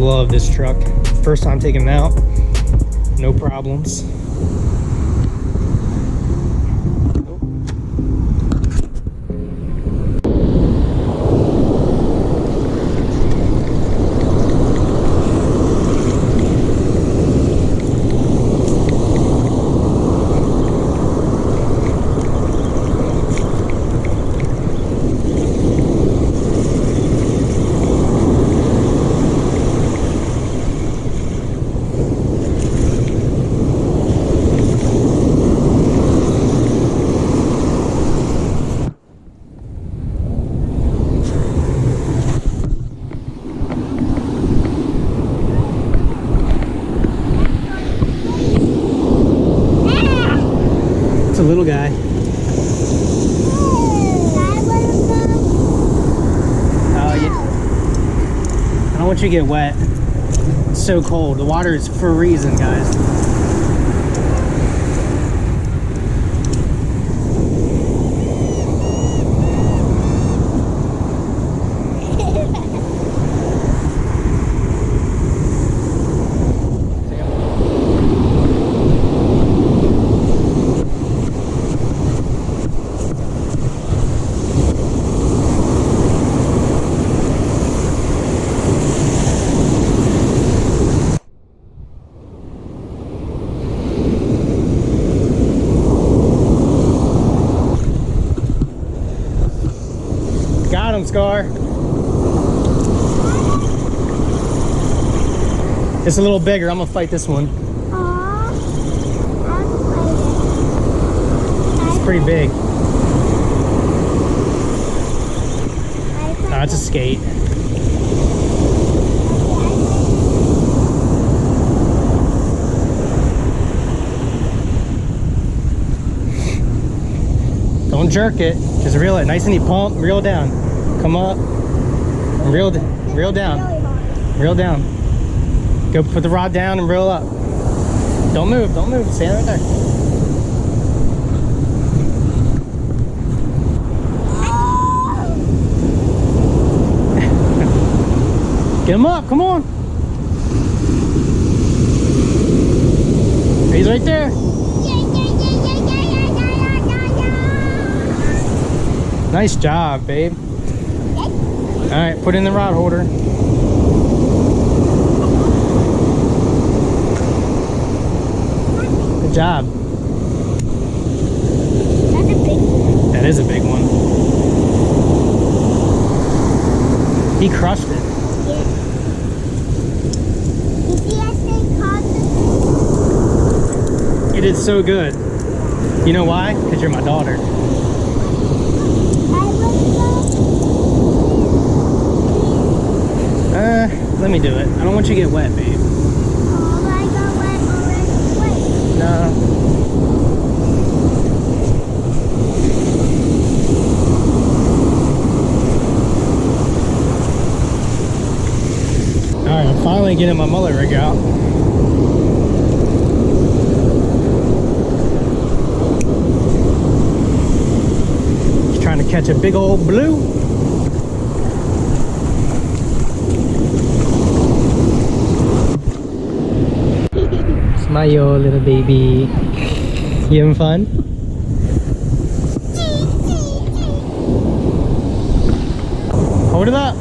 love this truck. First time taking it out, no problems. It's a little guy. Oh, yeah. I don't want you to get wet. It's so cold. The water is freezing, guys. Got him, Scar. It's a little bigger. I'm gonna fight this one. It's pretty big. Oh, it's a skate. Don't jerk it. Just reel it. Nice and neat. Pump. Reel down. Come up. Reel down. Reel down. Go put the rod down and reel up. Don't move. Don't move. Stand right there. Get him up. Come on. He's right there. Nice job, babe. All right, put in the rod holder. Good job. That's a big one. That is a big one. He crushed it. Yeah. You see I say caught You did so good. You know why? Because you're my daughter. Let me do it. I don't want you to get wet, babe. Oh, I got wet already. Wait. No. Alright, I'm finally getting my mullet rig out. Just trying to catch a big old blue. Smile, little baby. You having fun? Hold it up.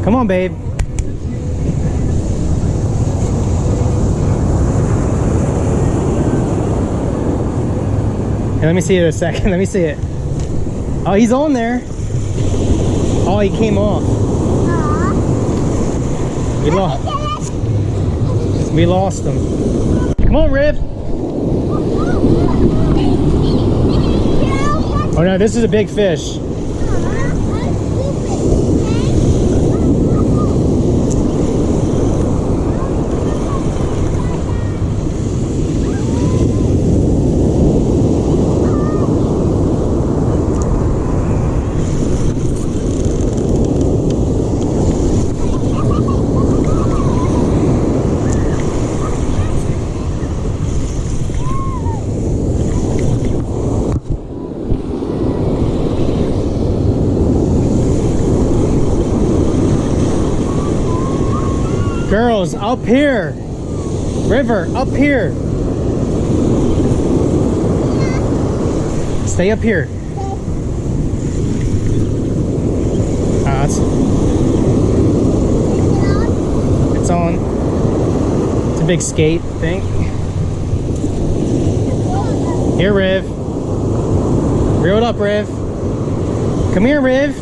Come on, babe. Hey, let me see it a second. Let me see it. Oh, he's on there. Oh, he came off. We lost him. Come on, Rib. Oh no, this is a big fish. Girls, up here. River, up here. Stay up here. It's on. It's a big skate thing. Here, Riv. Reel it up, Riv. Come here, Riv.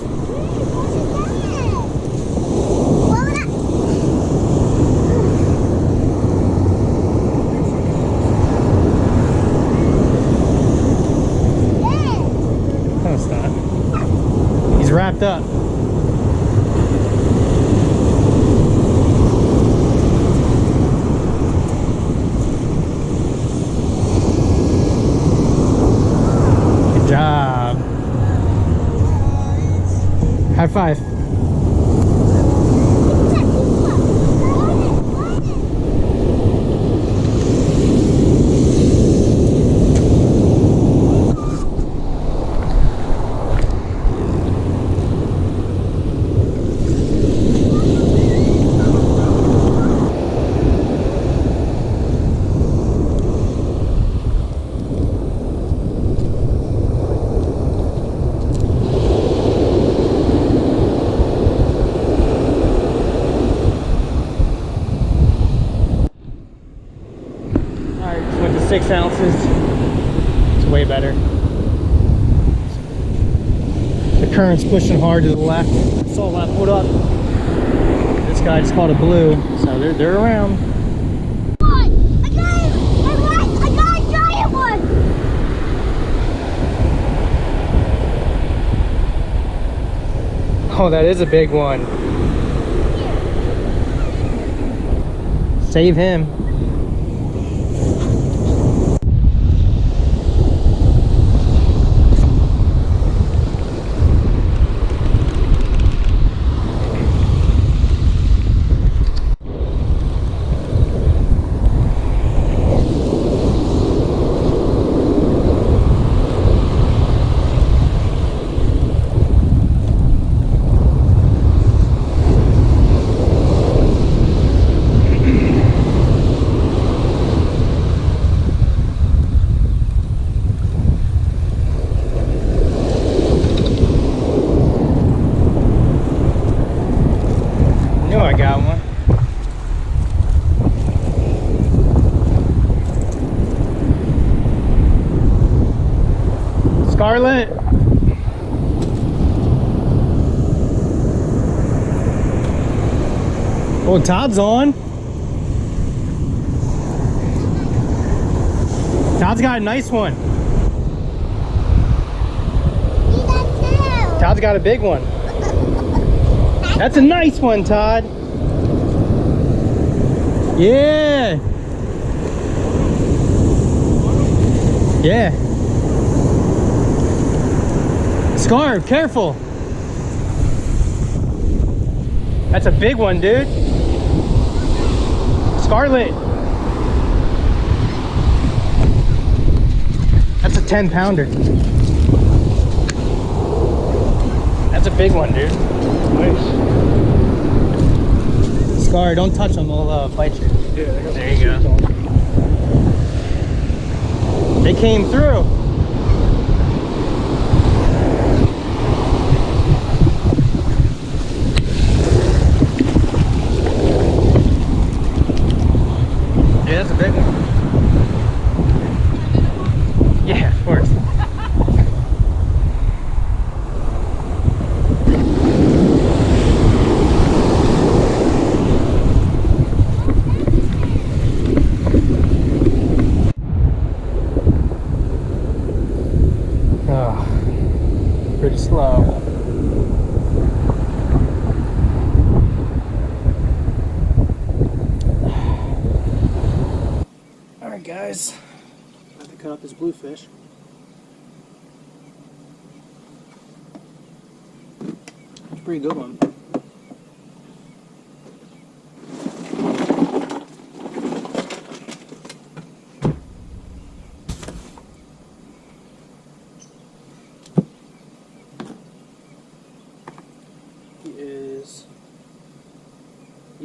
No, it's not. He's wrapped up. Good job. High five. Alright, just went to 6 ounces. It's way better. The current's pushing hard to the left. I saw that pulled up. This guy just caught a blue, so they're around. I got a giant one. Oh, that is a big one. Save him. I got one. Scarlet. Oh, Todd's on. Todd's got a nice one. Todd's got a big one. That's a nice one, Todd. Yeah. Yeah. Scar, careful. That's a big one, dude. Scarlet. That's a 10-pounder. That's a big one, dude. Nice. Scar, don't touch them, they'll bite you. Yeah, There you go. They came through. Yeah, that's a big one. Yeah, of course. Pretty slow. Alright guys, I have to cut up this bluefish. It's a pretty good one.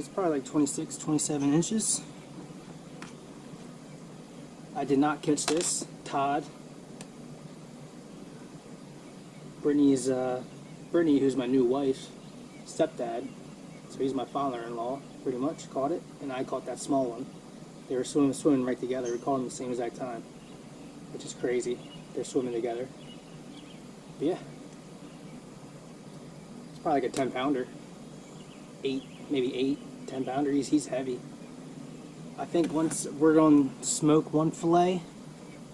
It's probably like 26, 27 inches. I did not catch this. Todd. Brittany, who's my new wife, stepdad, so he's my father-in-law, pretty much, caught it, and I caught that small one. They were swimming right together. We caught them at the same exact time, which is crazy. They're swimming together. But yeah. It's probably like a 10-pounder. 10-pounder. He's heavy. I think once we're going to smoke one fillet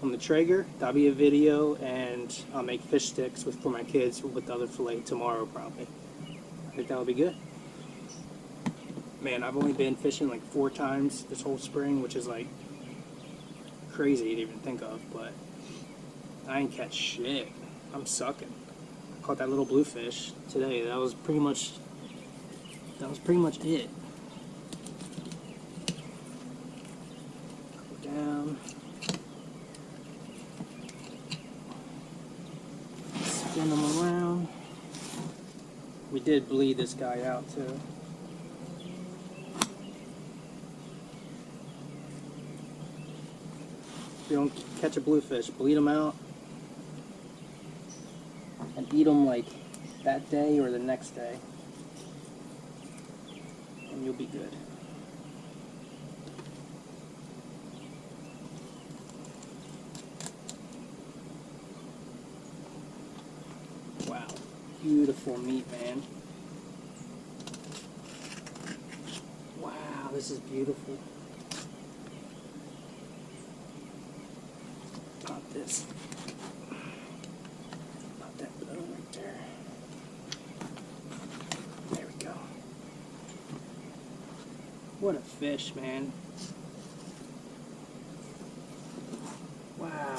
on the Traeger, that'll be a video, and I'll make fish sticks for my kids with the other fillet tomorrow probably. I think that'll be good. Man, I've only been fishing like 4 times this whole spring, which is like crazy to even think of, but I ain't catch shit. I'm sucking. I caught that little bluefish today. That was pretty much it. Go down. Spin them around. We did bleed this guy out too. If you don't catch a bluefish, bleed them out and eat them like that day or the next day, and you'll be good. Wow, beautiful meat, man. Wow, this is beautiful. Pop this. Pop that blow right there. There we go. What a fish, man. Wow.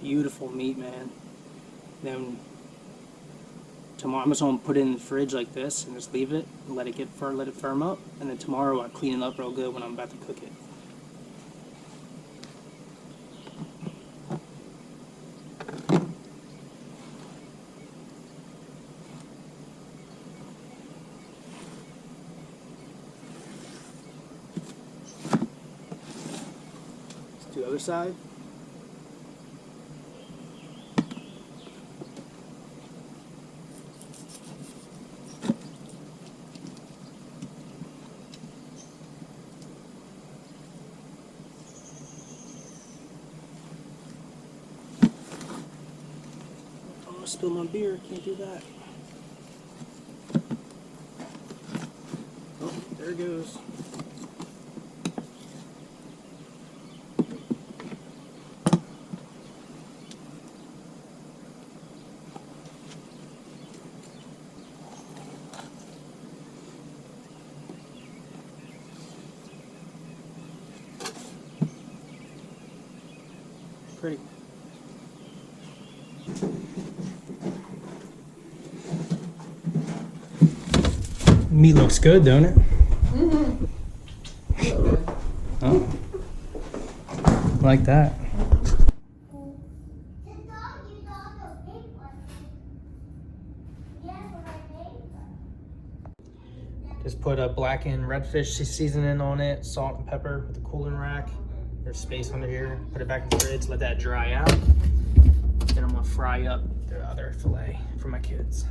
Beautiful meat, man. Then tomorrow I'm just gonna put it in the fridge like this and just leave it and let it firm up, and then tomorrow I'll clean it up real good when I'm about to cook it. Let's do the other side. Spill my beer, can't do that. Oh, there it goes. Pretty. Meat looks good, don't it? Mm-hmm. Oh, like that. Just put a blackened redfish seasoning on it, salt and pepper with a cooling rack. There's space under here. Put it back in the fridge, let that dry out. Then I'm gonna fry up the other fillet for my kids.